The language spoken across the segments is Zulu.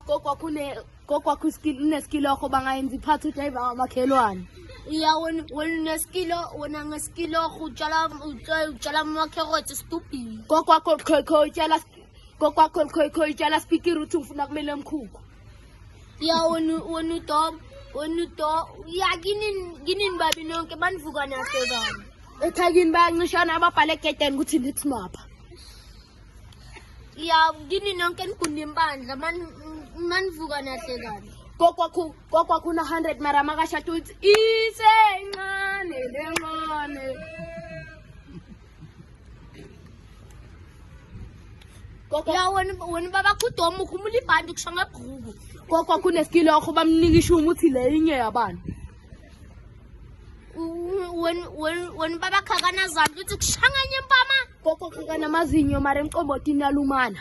kokwakho uneskilo akho bangayenza iphatha uDriver ngamakhelwane. Yeah, when neskilo utshala ama-carrots stupid. Kokwakho itshala speaker uthi ufuna kumele emkhukhu. Yeah, when yeah, ginin babi nonke banivuka nasekani. Ekhayini bayancishana ababhale egedeni ukuthi nithi mapha. Yeah, gini nonke nikundi impandla manivuka nasekani. Kokwakho una 100 mara makashada uthi isencane lencane. Yeah, when baba kudoma ukhumula ibhandi kushanga ebhuku. Kokwakho uneskilo akho bamnika ishumo uthi le inye yabani. When baba khakana zandla uthi kushanga nye mpama. Kokwakho kana mazinyo mara emqombotini yalumana.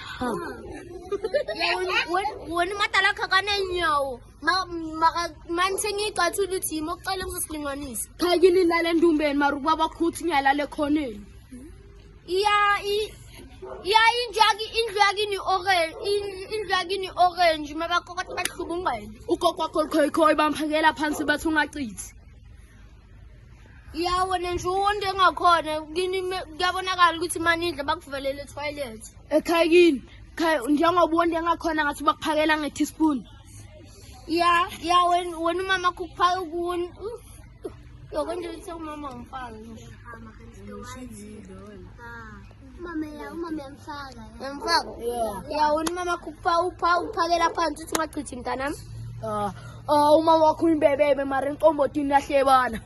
When matala khakana inyawo manje sengiyicathula uthi yimo kucela ngizosilinganisa. Khayini lale ndumbeni mara ubaba khuthi ngiyalala ekhoneni. Indlu yakini orange mabakokoti bahlubungela. Ukokwakho khoyi bamphakela phansi bathi ungacithi. Yeah, wena nje uwonke engakhona kuyabonakala ukuthi manindle bakuvalele etoilet. Ekhayini njengoba uwonke engakhona ngathi bakuphakela nge-teaspoon. Yeah, when umama kukuphaka ukuwona. Yokonje uthi umama ngifaka nje. Umama yamfaka. Yeah, when umama uphakela phansi uthi ungachithi mntanami. Umama wakho imbebebe mara enqombotini lahlebana.